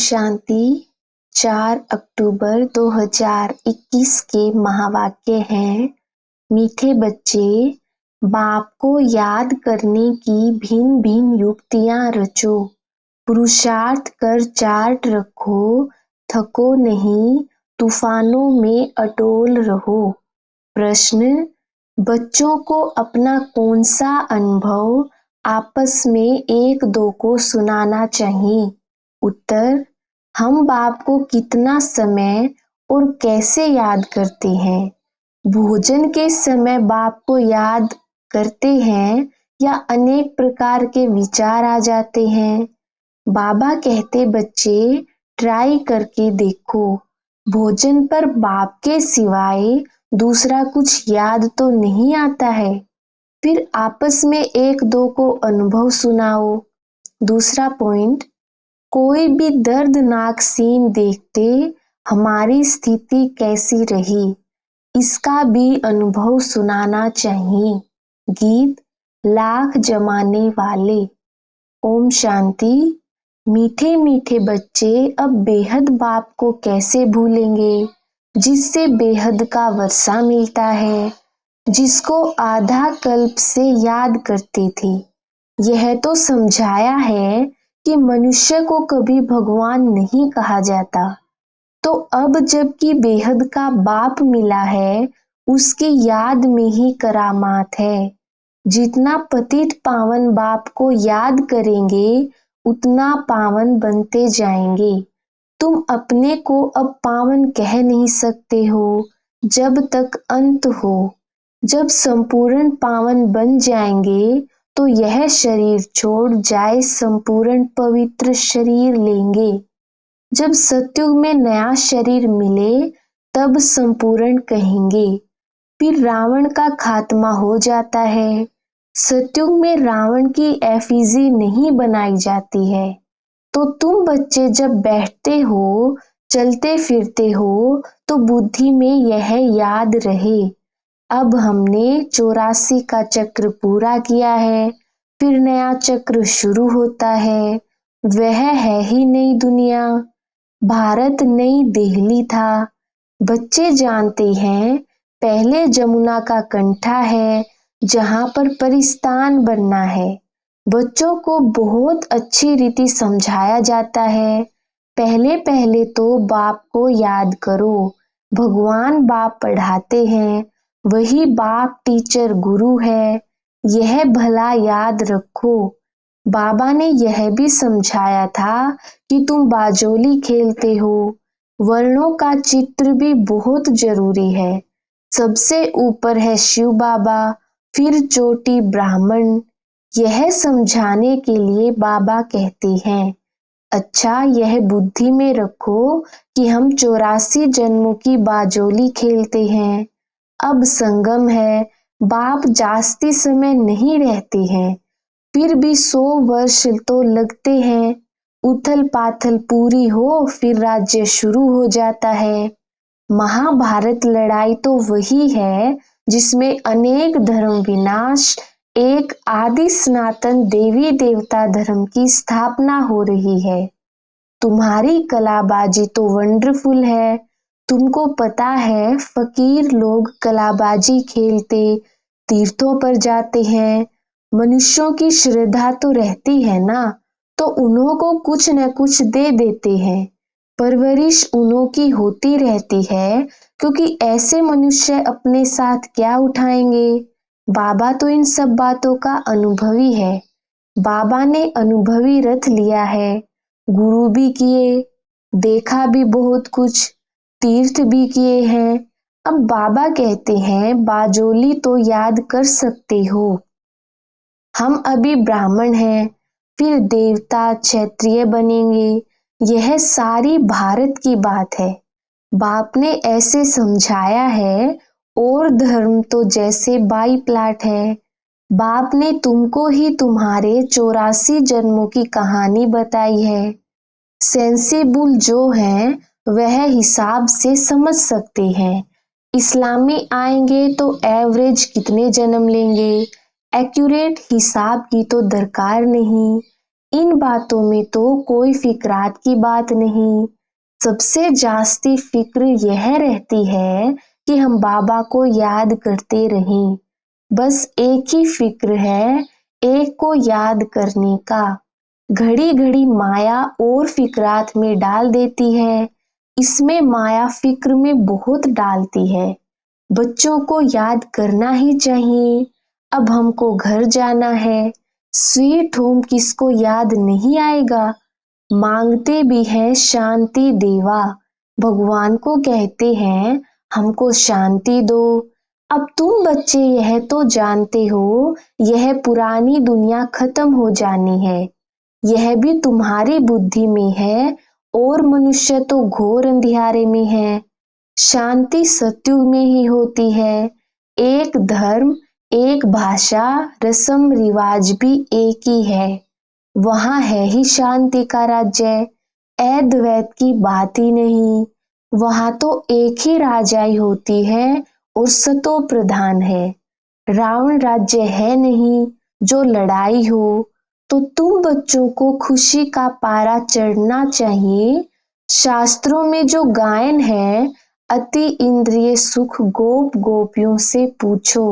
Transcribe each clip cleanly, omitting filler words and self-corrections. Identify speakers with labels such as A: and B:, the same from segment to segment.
A: शांति। 4 अक्टूबर 2021 के महावाक्य हैं, मीठे बच्चे, बाप को याद करने की भिन्न भिन्न युक्तियां रचो, पुरुषार्थ कर चार्ट रखो, थको नहीं, तूफानों में अटोल रहो। प्रश्न, बच्चों को अपना कौन सा अनुभव आपस में एक दो को सुनाना चाहिए? उत्तर, हम बाप को कितना समय और कैसे याद करते हैं? भोजन के समय बाप को याद करते हैं या अनेक प्रकार के विचार आ जाते हैं? बाबा कहते बच्चे ट्राई करके देखो, भोजन पर बाप के सिवाय दूसरा कुछ याद तो नहीं आता है। फिर आपस में एक दो को अनुभव सुनाओ। दूसरा पॉइंट, कोई भी दर्दनाक सीन देखते हमारी स्थिति कैसी रही, इसका भी अनुभव सुनाना चाहिए। गीत लाख जमाने वाले। ओम शांति। मीठे मीठे बच्चे अब बेहद बाप को कैसे भूलेंगे, जिससे बेहद का वर्षा मिलता है, जिसको आधा कल्प से याद करते थे। यह तो समझाया है कि मनुष्य को कभी भगवान नहीं कहा जाता, तो अब जबकि बेहद का बाप मिला है, उसकी याद में ही करामात है। जितना पतित पावन बाप को याद करेंगे, उतना पावन बनते जाएंगे। तुम अपने को अब पावन कह नहीं सकते हो जब तक अंत हो। जब संपूर्ण पावन बन जाएंगे तो यह शरीर छोड़ जाए संपूर्ण पवित्र शरीर लेंगे। जब सतयुग में नया शरीर मिले तब संपूर्ण कहेंगे। फिर रावण का खात्मा हो जाता है। सतयुग में रावण की एफिजी नहीं बनाई जाती है। तो तुम बच्चे जब बैठते हो, चलते फिरते हो, तो बुद्धि में यह याद रहे, अब हमने 84 का चक्र पूरा किया है, फिर नया चक्र शुरू होता है। वह है ही नई दुनिया। भारत नई दिल्ली था। बच्चे जानते हैं, पहले जमुना का कंठा है, जहां पर परिस्तान बनना है। बच्चों को बहुत अच्छी रीति समझाया जाता है। पहले पहले तो बाप को याद करो। भगवान बाप पढ़ाते हैं, वही बाप टीचर गुरु है, यह भला याद रखो। बाबा ने यह भी समझाया था कि तुम बाजोली खेलते हो, वर्णों का चित्र भी बहुत जरूरी है। सबसे ऊपर है शिव बाबा, फिर चोटी ब्राह्मण। यह समझाने के लिए बाबा कहते हैं, अच्छा यह बुद्धि में रखो कि हम 84 जन्मों की बाजोली खेलते हैं। अब संगम है, बाप जास्ती समय नहीं रहते हैं, फिर भी 100 वर्ष तो लगते हैं। उथल पाथल पूरी हो फिर राज्य शुरू हो जाता है। महाभारत लड़ाई तो वही है जिसमें अनेक धर्म विनाश, एक आदि सनातन देवी देवता धर्म की स्थापना हो रही है। तुम्हारी कलाबाजी तो वंडरफुल है। तुमको पता है फकीर लोग कलाबाजी खेलते तीर्थों पर जाते हैं। मनुष्यों की श्रद्धा तो रहती है ना, तो उन्हों को कुछ न कुछ दे देते हैं। परवरिश उन्हों की होती रहती है, क्योंकि ऐसे मनुष्य अपने साथ क्या उठाएंगे। बाबा तो इन सब बातों का अनुभवी है। बाबा ने अनुभवी रथ लिया है, गुरु भी किए, देखा भी बहुत कुछ, तीर्थ भी किए हैं। अब बाबा कहते हैं बाजोली तो याद कर सकते हो। हम अभी ब्राह्मण हैं, फिर देवता क्षत्रिय बनेंगे। यह सारी भारत की बात है। बाप ने ऐसे समझाया है, और धर्म तो जैसे बाई प्लाट है। बाप ने तुमको ही तुम्हारे 84 जन्मों की कहानी बताई है। सेंसिबल जो हैं वह हिसाब से समझ सकते हैं। इस्लामी आएंगे तो एवरेज कितने जन्म लेंगे, एक्यूरेट हिसाब की तो दरकार नहीं। इन बातों में तो कोई फिक्रात की बात नहीं। सबसे जास्ती फिक्र यह रहती है कि हम बाबा को याद करते रहें। बस एक ही फिक्र है, एक को याद करने का। घड़ी घड़ी माया और फिक्रात में डाल देती है। इसमें माया फिक्र में बहुत डालती है। बच्चों को याद करना ही चाहिए। अब हमको घर जाना है। स्वीट होम किसको याद नहीं आएगा। मांगते भी हैं शांति देवा। भगवान को कहते हैं हमको शांति दो। अब तुम बच्चे यह तो जानते हो, यह पुरानी दुनिया खत्म हो जानी है। यह भी तुम्हारी बुद्धि में है और मनुष्य तो घोर अंधियारे में है। शांति सत्युग में ही होती है। एक धर्म, एक भाषा, रस्म रिवाज भी एक ही है। वहां है ही शांति का राज्य। अद्वैत की बात ही नहीं। वहां तो एक ही राजाई होती है और सतो प्रधान है। रावण राज्य है नहीं जो लड़ाई हो। तो तुम बच्चों को खुशी का पारा चढ़ना चाहिए। शास्त्रों में जो गायन है, अति इंद्रिय सुख गोप गोपियों से पूछो।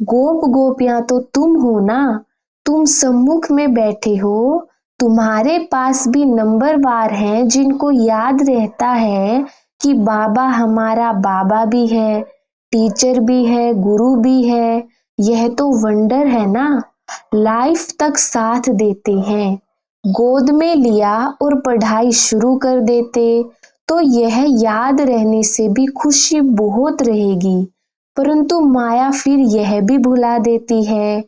A: गोप गोपियां तो तुम हो ना। तुम सम्मुख में बैठे हो। तुम्हारे पास भी नंबरवार हैं जिनको याद रहता है कि बाबा हमारा बाबा भी है, टीचर भी है, गुरु भी है। यह तो वंडर है ना। लाइफ तक साथ देते हैं। गोद में लिया और पढ़ाई शुरू कर देते तो यह याद रहने से भी खुशी बहुत रहेगी। परंतु माया फिर यह भी भुला देती है।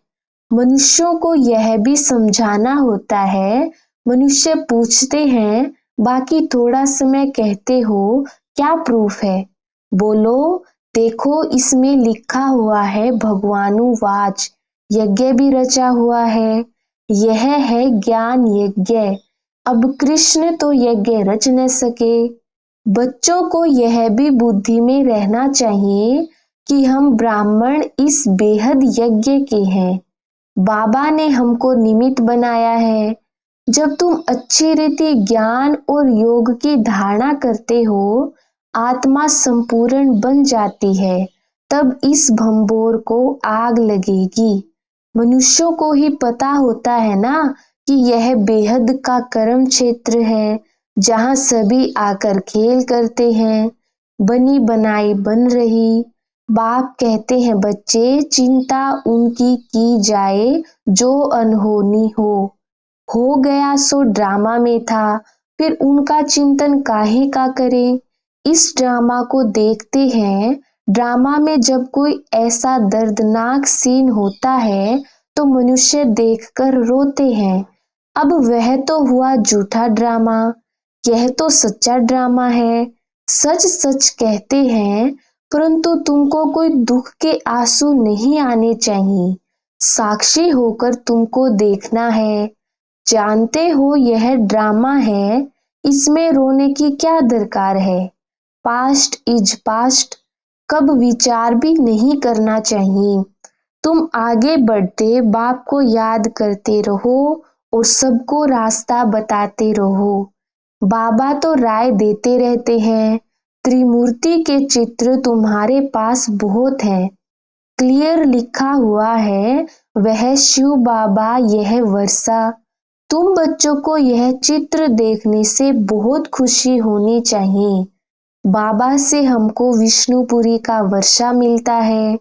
A: मनुष्यों को यह भी समझाना होता है। मनुष्य पूछते हैं, बाकी थोड़ा समय कहते हो, क्या प्रूफ है? बोलो, देखो इसमें लिखा हुआ है भगवानुवाच। यज्ञ भी रचा हुआ है। यह है ज्ञान यज्ञ। अब कृष्ण तो यज्ञ रच न सके। बच्चों को यह भी बुद्धि में रहना चाहिए कि हम ब्राह्मण इस बेहद यज्ञ के हैं। बाबा ने हमको निमित्त बनाया है। जब तुम अच्छी रीति ज्ञान और योग की धारणा करते हो, आत्मा संपूर्ण बन जाती है। तब इस भंबोर को आग लगेगी। मनुष्यों को ही पता होता है ना कि यह बेहद का कर्म क्षेत्र है, जहाँ सभी आकर खेल करते हैं। बनी बनाई बन रही। बाप कहते हैं बच्चे, चिंता उनकी की जाए जो अनहोनी हो गया सो ड्रामा में था, फिर उनका चिंतन काहे का करें। इस ड्रामा को देखते हैं। ड्रामा में जब कोई ऐसा दर्दनाक सीन होता है तो मनुष्य देखकर रोते हैं। अब वह तो हुआ झूठा ड्रामा, यह तो सच्चा ड्रामा है। सच सच कहते हैं, परंतु तुमको कोई दुख के आंसू नहीं आने चाहिए। साक्षी होकर तुमको देखना है। जानते हो यह ड्रामा है, इसमें रोने की क्या दरकार है। पास्ट इज पास्ट, कब विचार भी नहीं करना चाहिए। तुम आगे बढ़ते बाप को याद करते रहो और सबको रास्ता बताते रहो। बाबा तो राय देते रहते हैं। त्रिमूर्ति के चित्र तुम्हारे पास बहुत हैं। क्लियर लिखा हुआ है, वह शिव बाबा, यह वर्षा। तुम बच्चों को यह चित्र देखने से बहुत खुशी होनी चाहिए। बाबा से हमको विष्णुपुरी का वर्षा मिलता है।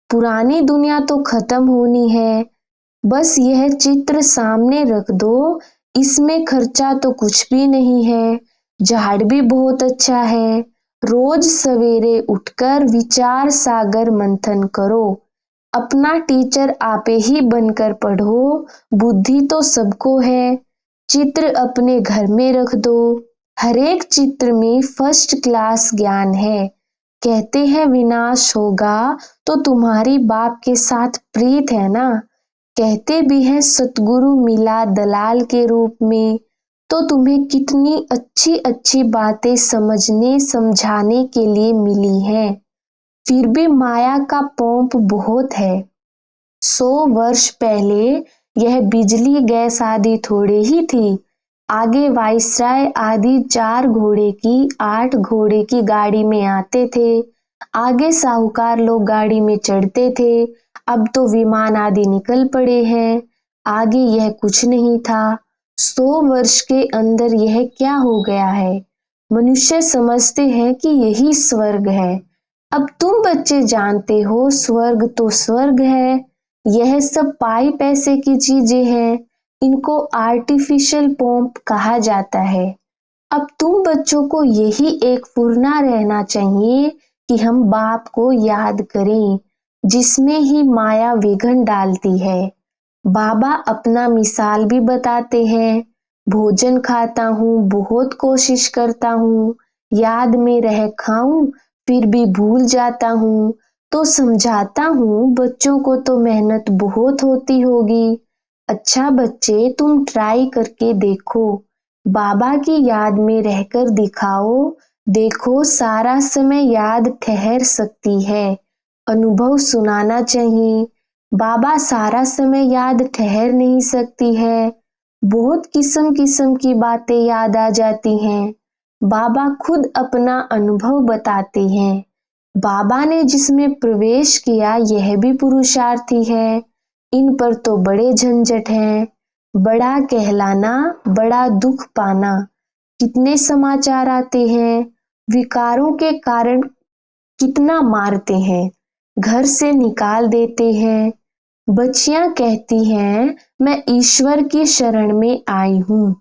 A: पुरानी दुनिया तो खत्म होनी है। बस यह चित्र सामने रख दो। इसमें खर्चा तो कुछ भी नहीं है। झाड़ भी बहुत अच्छा है। रोज सवेरे उठकर विचार सागर मंथन करो। अपना टीचर आपे ही बनकर पढ़ो। बुद्धि तो सबको है। चित्र अपने घर में रख दो। हर एक चित्र में फर्स्ट क्लास ज्ञान है। कहते हैं विनाश होगा तो तुम्हारी बाप के साथ प्रीत है ना। कहते भी हैं सतगुरु मिला दलाल के रूप में। तो तुम्हें कितनी अच्छी अच्छी बातें समझने समझाने के लिए मिली हैं। फिर भी माया का पोंप बहुत है। 100 वर्ष पहले यह बिजली गैस आदि थोड़े ही थी। आगे वाइसराय आदि 4 घोड़े की 8 घोड़े की गाड़ी में आते थे। आगे साहूकार लोग गाड़ी में चढ़ते थे। अब तो विमान आदि निकल पड़े हैं। आगे यह कुछ नहीं था। 100 वर्ष के अंदर यह क्या हो गया है? मनुष्य समझते हैं कि यही स्वर्ग है। अब तुम बच्चे जानते हो स्वर्ग तो स्वर्ग है। यह सब पाई पैसे की चीजें हैं। इनको आर्टिफिशियल पोम्प कहा जाता है। अब तुम बच्चों को यही एक फुरना रहना चाहिए कि हम बाप को याद करें, जिसमें ही माया विघन डालती है। बाबा अपना मिसाल भी बताते हैं। भोजन खाता हूँ, बहुत कोशिश करता हूँ, याद में रह खाऊं, फिर भी भूल जाता हूँ, तो समझाता हूँ बच्चों को तो मेहनत बहुत होती होगी। अच्छा बच्चे, तुम ट्राई करके देखो, बाबा की याद में रहकर दिखाओ। देखो सारा समय याद ठहर सकती है। अनुभव सुनाना चाहिए। बाबा सारा समय याद ठहर नहीं सकती है। बहुत किस्म किस्म की बातें याद आ जाती हैं। बाबा खुद अपना अनुभव बताते हैं। बाबा ने जिसमें प्रवेश किया यह भी पुरुषार्थी है। इन पर तो बड़े झंझट हैं। बड़ा कहलाना, बड़ा दुख पाना। कितने समाचार आते हैं। विकारों के कारण कितना मारते हैं, घर से निकाल देते हैं। बच्चियां कहती हैं मैं ईश्वर की शरण में आई हूँ।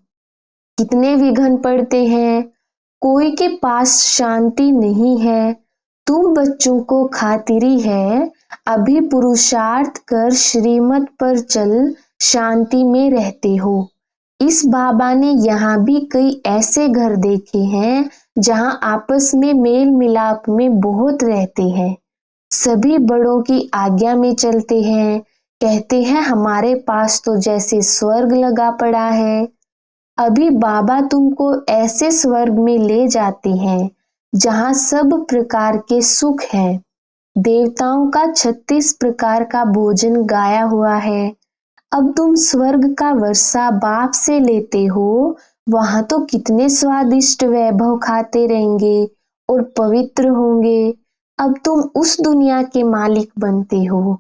A: कितने विघन पड़ते हैं। कोई के पास शांति नहीं है। तुम बच्चों को खातिरी है। अभी पुरुषार्थ कर श्रीमत पर चल शांति में रहते हो। इस बाबा ने यहाँ भी कई ऐसे घर देखे हैं जहाँ आपस में मेल मिलाप में बहुत रहते हैं। सभी बड़ों की आज्ञा में चलते हैं। कहते हैं हमारे पास तो जैसे स्वर्ग लगा पड़ा है। अभी बाबा तुमको ऐसे स्वर्ग में ले जाते हैं जहाँ सब प्रकार के सुख हैं। देवताओं का 36 प्रकार का भोजन गाया हुआ है। अब तुम स्वर्ग का वर्षा बाप से लेते हो। वहां तो कितने स्वादिष्ट वैभव खाते रहेंगे और पवित्र होंगे। अब तुम उस दुनिया के मालिक बनते हो।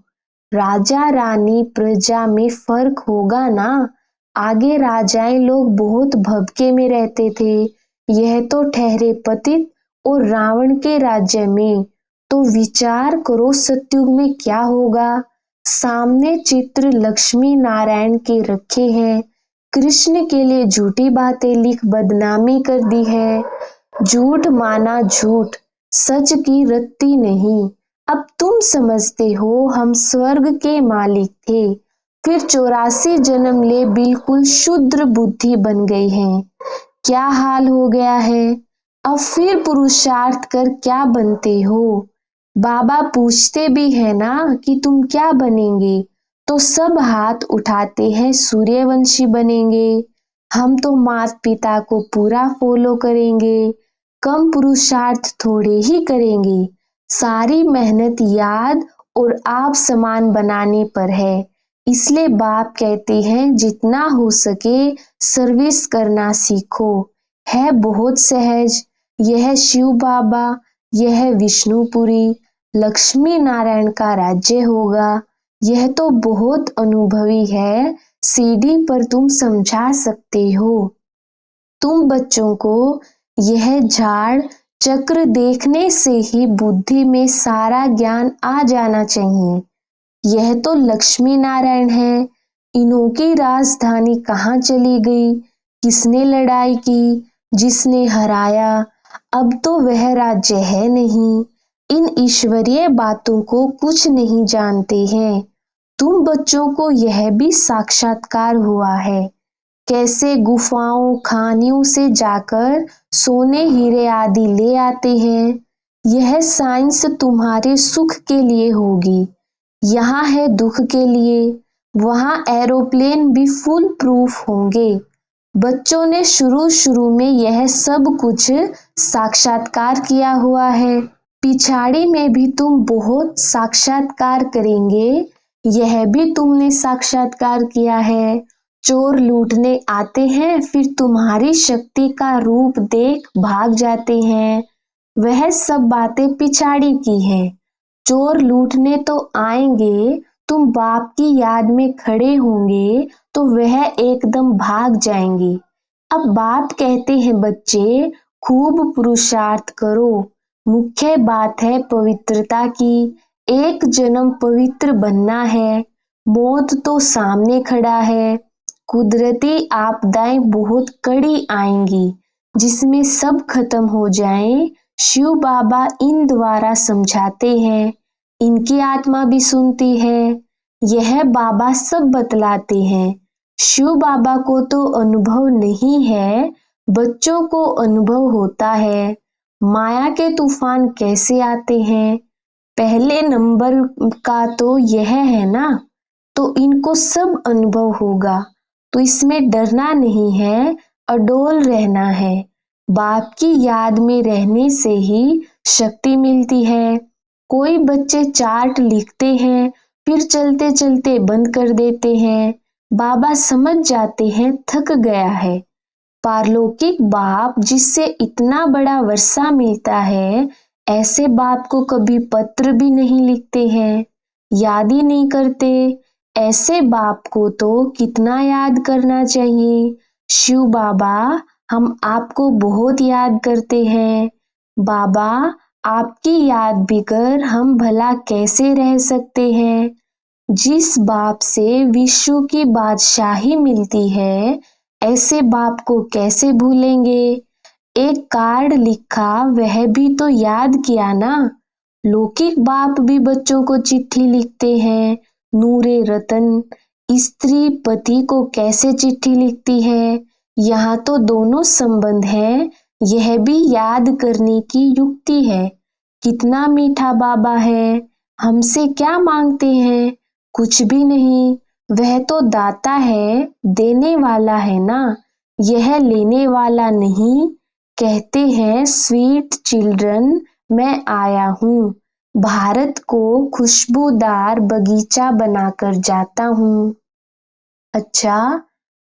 A: राजा रानी प्रजा में फर्क होगा ना। आगे राजाएं लोग बहुत भभके में रहते थे। यह तो ठहरे पतित और रावण के राज्य में। तो विचार करो सतयुग में क्या होगा। सामने चित्र लक्ष्मी नारायण के रखे हैं। कृष्ण के लिए झूठी बातें लिख बदनामी कर दी है। झूठ माना झूठ, सच की रत्ती नहीं। अब तुम समझते हो हम स्वर्ग के मालिक थे, फिर 84 जन्म ले बिल्कुल शुद्र बुद्धि बन गई हैं। क्या हाल हो गया है। अब फिर पुरुषार्थ कर क्या बनते हो। बाबा पूछते भी है ना कि तुम क्या बनेंगे, तो सब हाथ उठाते हैं सूर्यवंशी बनेंगे। हम तो माता पिता को पूरा फॉलो करेंगे। कम पुरुषार्थ थोड़े ही करेंगे। सारी मेहनत याद और आप समान बनाने पर है। इसलिए बाप कहते हैं जितना हो सके सर्विस करना सीखो। है बहुत सहज। यह शिव बाबा, यह विष्णुपुरी, लक्ष्मी नारायण का राज्य होगा। यह तो बहुत अनुभवी है। सीढ़ी पर तुम समझा सकते हो। तुम बच्चों को यह झाड़ चक्र देखने से ही बुद्धि में सारा ज्ञान आ जाना चाहिए। यह तो लक्ष्मी नारायण है। इन्हों की राजधानी कहाँ चली गई, किसने लड़ाई की, जिसने हराया। अब तो वह राज्य है नहीं। इन ईश्वरीय बातों को कुछ नहीं जानते हैं। तुम बच्चों को यह भी साक्षात्कार हुआ है। कैसे गुफाओं खानियों से जाकर सोने हीरे आदि ले आते हैं। यह साइंस तुम्हारे सुख के लिए होगी। यहाँ है दुख के लिए। वहाँ एरोप्लेन भी फुल प्रूफ होंगे। बच्चों ने शुरू शुरू में यह सब कुछ साक्षात्कार किया हुआ है। पिछाड़ी में भी तुम बहुत साक्षात्कार करेंगे। यह भी तुमने साक्षात्कार किया है। चोर लूटने आते हैं, फिर तुम्हारी शक्ति का रूप देख भाग जाते हैं। वह सब बातें पिछाड़ी की हैं। चोर लूटने तो आएंगे, तुम बाप की याद में खड़े होंगे तो वह एकदम भाग जाएंगे। अब बाप कहते हैं, बच्चे खूब पुरुषार्थ करो। मुख्य बात है पवित्रता की। एक जन्म पवित्र बनना है। मौत तो सामने खड़ा है। कुदरती आपदाएं बहुत कड़ी आएंगी, जिसमें सब खत्म हो जाएं। शिव बाबा इन द्वारा समझाते हैं। इनकी आत्मा भी सुनती है। यह बाबा सब बतलाते हैं। शिव बाबा को तो अनुभव नहीं है, बच्चों को अनुभव होता है। माया के तूफान कैसे आते हैं? पहले नंबर का तो यह है ना, तो इनको सब अनुभव होगा, तो इसमें डरना नहीं है, अडोल रहना है। बाप की याद में रहने से ही शक्ति मिलती है। कोई बच्चे चार्ट लिखते हैं, फिर चलते चलते बंद कर देते हैं। बाबा समझ जाते हैं थक गया है। पारलौकिक बाप जिससे इतना बड़ा वर्षा मिलता है, ऐसे बाप को कभी पत्र भी नहीं लिखते हैं, याद ही नहीं करते। ऐसे बाप को तो कितना याद करना चाहिए। शिव बाबा, हम आपको बहुत याद करते हैं। बाबा, आपकी याद बिगर हम भला कैसे रह सकते हैं? जिस बाप से विश्व की बादशाही मिलती है, ऐसे बाप को कैसे भूलेंगे? एक कार्ड लिखा, वह भी तो याद किया ना। लौकिक बाप भी बच्चों को चिट्ठी लिखते हैं। नूरे रतन स्त्री पति को कैसे चिट्ठी लिखती है? यहाँ तो दोनों संबंध हैं। यह भी याद करने की युक्ति है। कितना मीठा बाबा है। हमसे क्या मांगते हैं? कुछ भी नहीं। वह तो दाता है, देने वाला है ना, यह लेने वाला नहीं। कहते हैं, स्वीट चिल्ड्रन, मैं आया हूँ। भारत को खुशबूदार बगीचा बनाकर जाता हूँ। अच्छा,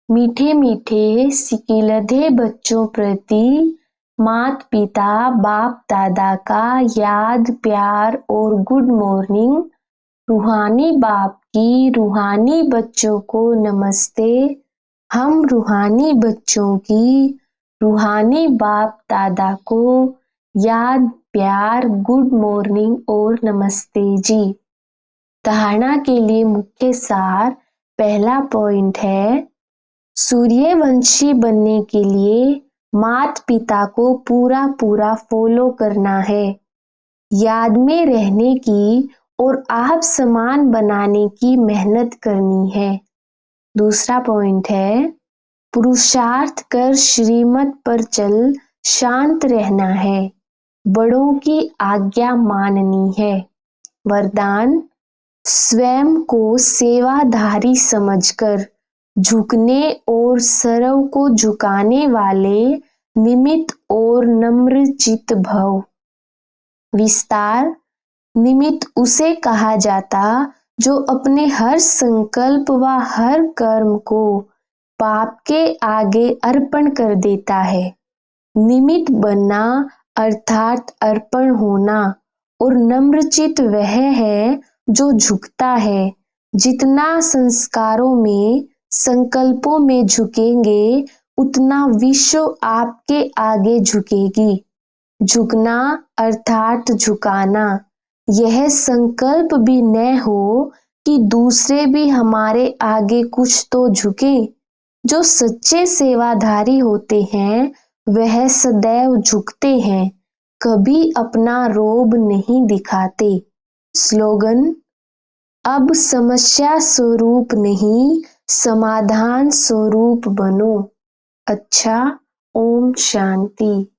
A: मीठे मीठे सिकिलधे बच्चों प्रति माता पिता बाप दादा का याद, प्यार और गुड मॉर्निंग। रूहानी बाप की रूहानी बच्चों को नमस्ते। हम रूहानी बच्चों की रूहानी बाप दादा को याद, प्यार, गुड मॉर्निंग और नमस्ते जी। धारणा के लिए मुख्य सार। पहला पॉइंट है, सूर्यवंशी बनने के लिए माता पिता को पूरा पूरा फॉलो करना है। याद में रहने की और आप समान बनाने की मेहनत करनी है। दूसरा पॉइंट है, पुरुषार्थ कर श्रीमत पर चल शांत रहना है। बड़ों की आज्ञा माननी है। वरदान, स्वयं को सेवाधारी समझकर झुकने और सर्व को झुकाने वाले निमित्त और नम्र चित भव। विस्तार, निमित्त उसे कहा जाता जो अपने हर संकल्प व हर कर्म को बाप के आगे अर्पण कर देता है। निमित्त बनना अर्थात अर्पण होना, और नम्रचित वह है जो झुकता है। जितना संस्कारों में, संकल्पों में झुकेंगे, उतना विश्व आपके आगे झुकेगी। झुकना अर्थात झुकाना। यह संकल्प भी न हो कि दूसरे भी हमारे आगे कुछ तो झुके। जो सच्चे सेवाधारी होते हैं, वह सदैव झुकते हैं, कभी अपना रोब नहीं दिखाते। स्लोगन, अब समस्या स्वरूप नहीं, समाधान स्वरूप बनो। अच्छा, ओम शांति।